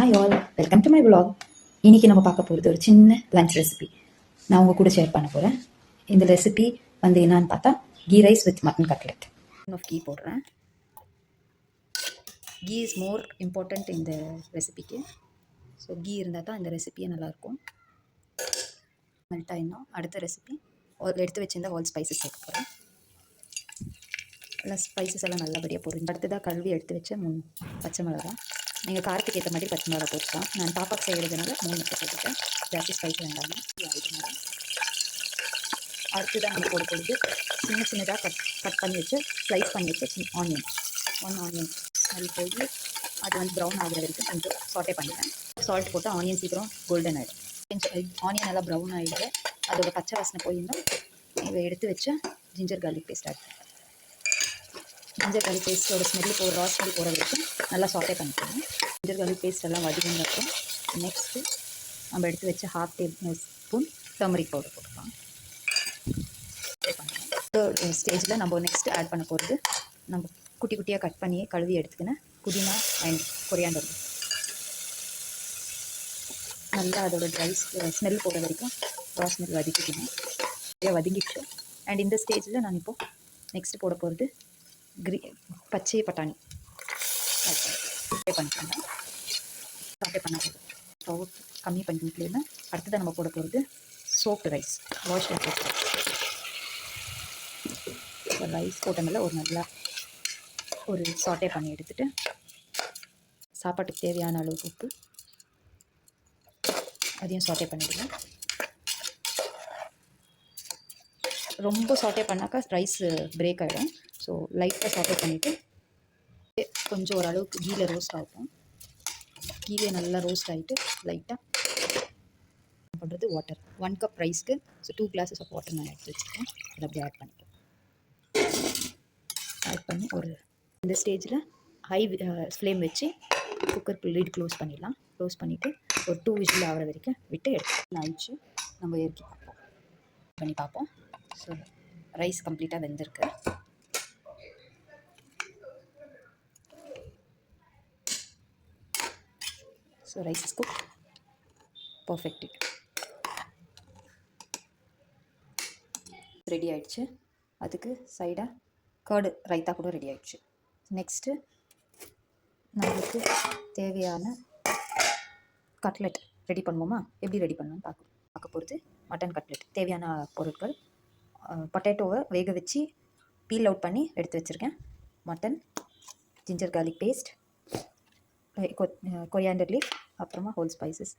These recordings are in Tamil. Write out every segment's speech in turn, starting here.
Hi all, welcome to my vlog. இன்றைக்கி நம்ம பார்க்க போகிறது ஒரு சின்ன லஞ்ச் ரெசிபி நான் உங்கள் கூட ஷேர் பண்ண போகிறேன். இந்த ரெசிபி வந்து என்னான்னு பார்த்தா ghee rice with mutton cutlet. Half ghee போடுறேன். கீ இஸ் மோர் இம்பார்ட்டண்ட் இந்த ரெசிபிக்கு. ஸோ கீ இருந்தால் தான் இந்த ரெசிபியே நல்லாயிருக்கும். மெல்ட் ஆகிடணும். அடுத்த ரெசிபி எடுத்து வச்சிருந்தா ஆல் ஸ்பைசஸ் சேர்க்க போகிறேன். எல்லாம் ஸ்பைசஸ் எல்லாம் நல்லபடியாக போடுறேன். அடுத்ததாக கழுவி எடுத்து வச்ச 3 பச்சை மிளகா. நீங்கள் காரத்துக்கு ஏற்ற மாதிரி பச்சை மிளகா போட்டுக்கலாம். நான் பாப்பாக்கு செய்கிறதுனால 3 மட்டும் போட்டுட்டேன். ஜாஸ்தி ஸ்பைஸ் வேண்டாம். அடுத்ததான் நம்ம போட போகிறது சின்னதாக கட் பண்ணி வச்சு ஸ்லைஸ் பண்ணி வச்சு ஆனியன். 1 ஆனியன் அது போய் அது வந்து ப்ரௌன் ஆகிற வரைக்கும் கொஞ்சம் சாட்டே பண்ணிட்டேன். சால்ட் போட்டு ஆனியன் சீக்கிரம் கோல்டன் ஆகிடும். கொஞ்சம் ஆனியன் நல்லா ப்ரௌன் ஆகிடுது. அதோட பச்சை வாசனை போயிருந்தோம். இதை எடுத்து வச்ச ஜிஞ்சர் கார்லிக் பேஸ்ட் ஆட் பண்ணுறேன். ஜிஞ்சர் கார்லிக் பேஸ்ட்டோட ஸ்மெல்லு ரா ஸ்மெல் போகிற வரைக்கும் நல்லா சாட்டே பண்ணிக்கணும். ஜிஞ்சர் கார்லிக் பேஸ்ட் எல்லாம் வதங்கினதுக்கப்புறம் நெக்ஸ்ட்டு நம்ம எடுத்து வச்ச 1/2 டேபிள் ஸ்பூன் டர்மரிக் பவுடர் போட்டுக்கலாம். ஸ்டேஜில் நம்ம நெக்ஸ்ட்டு ஆட் பண்ண போகிறது நம்ம குட்டி குட்டியாக கட் பண்ணி கழுவி எடுத்துக்கின புதினா அண்ட் கொரியாண்டர். நல்லா அதோட ட்ரை ஸ்மெல் போகிற வரைக்கும் ரா ஸ்மெல் வதக்கிக்கணும். வதங்கிடுச்சு. அண்ட் இந்த ஸ்டேஜில் நான் இப்போது நெக்ஸ்ட்டு போட போகிறது பச்சை பட்டாணி பண்ணிக்கலாம். சாப்பிட்டே பண்ண போகுது ஸ்டவ் கம்மி பண்ணிக்கல. அடுத்ததான் நம்ம போட போகிறது சோப்டு ரைஸ், வாஷ் ரைஸ். ரைஸ் போட்டனால ஒரு நல்லா ஒரு சாட்டே பண்ணி எடுத்துகிட்டு சாப்பாட்டுக்கு தேவையான அளவுக்கு உப்பு அதையும் சாட்டே பண்ணிவிடுங்க. ரொம்ப சாட்டே பண்ணாக்கா ரைஸ் பிரேக் ஆகிடும். ஸோ லைட்டாக சாட்டே பண்ணிவிட்டு கொஞ்சம் ஓரளவுக்கு கீழே ரோஸ்ட் ஆகும். கீழே நல்லா ரோஸ்ட் ஆகிட்டு லைட்டாக பண்ணுறது வாட்டர் 1 கப் ரைஸ்க்கு. ஸோ 2 glasses ஆஃப் வாட்டர் நான் எடுத்து வச்சுருக்கேன். அதை அப்படியே ஆட் பண்ணிட்டேன். ஆட் பண்ணி ஒரு இந்த ஸ்டேஜில் ஹை ஃப்ளேம் வச்சு குக்கருக்கு லிட் க்ளோஸ் பண்ணிடலாம். க்ளோஸ் பண்ணிவிட்டு ஒரு 2 விசில் ஆகிற வரைக்கும் விட்டு எடுத்து ஆயிடுச்சு. நம்ம இறக்கி பண்ணி பார்ப்போம். ஸோ ரைஸ் கம்ப்ளீட்டாக வெந்திருக்கு. So rice is cook perfect. Ready ஆகிடுச்சு. அதுக்கு சைடாக கர்டு ரைத்தா கூட ரெடி ஆகிடுச்சு. நெக்ஸ்ட்டு நம்மளுக்கு தேவையான கட்லெட் ரெடி பண்ணுவோமா? எப்படி ரெடி பண்ணணும்னு பார்க்க போகிறது மட்டன் கட்லெட். தேவையான பொருட்கள் பொட்டேட்டோவை வேக வச்சு பீல் அவுட் பண்ணி எடுத்து வச்சுருக்கேன். Mutton, ginger garlic paste, coriander leaf, அப்புறமா ஹோல் ஸ்பைசஸ்.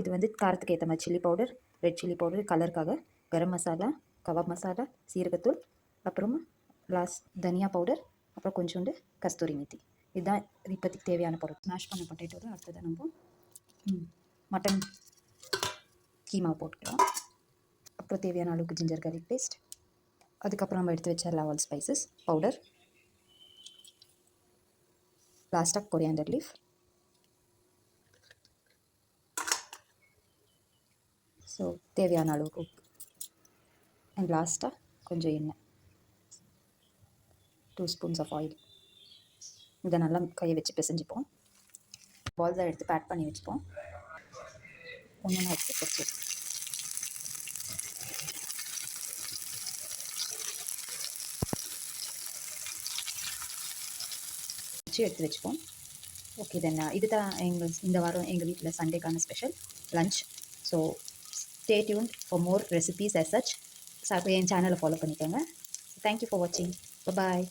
இது வந்து காரத்துக்கு ஏற்ற மாதிரி chilli powder, red chilli powder கலருக்காக, கரம் மசாலா, கபாப் மசாலா, சீரகத்தூள், அப்புறமா தனியா பவுடர், அப்புறம் கொஞ்சோண்டு கஸ்தூரி மேத்தி. இதுதான் இப்போதைக்கு தேவையான பொருள். ஸ்மாஷ் பண்ண பொட்டேட்டோவை அடுத்தது நம்ம மட்டன் கீமா போட்டுக்கலாம். அப்புறம் தேவையான அளவுக்கு ஜிஞ்சர் கார்லிக் பேஸ்ட், அதுக்கப்புறம் நம்ம எடுத்து வச்ச லெவல் ஸ்பைசஸ் பவுடர், லாஸ்ட்டாக கொரியாண்டர் லீஃப். ஸோ தேவையான அளவுக்கு உப்பு அண்ட் லாஸ்ட்டாக கொஞ்சம் எண்ணெய், 2 ஸ்பூன்ஸ் ஆஃப் ஆயில். இதை நல்லா கையை வச்சு பிசைஞ்சிப்போம். பால்ஸாக எடுத்து பேக் பண்ணி வச்சுப்போம். ஒன்று எடுத்து பொரிச்சு எடுத்து வச்சுப்போம். ஓகே தென் இதுதான் இந்த வாரம் எங்கள் வீட்டில் சண்டேக்கான special lunch. So stay tuned for more recipes as such. என் சேனலை ஃபாலோ பண்ணிக்கோங்க. தேங்க்யூ ஃபார் வாட்சிங். பாய்.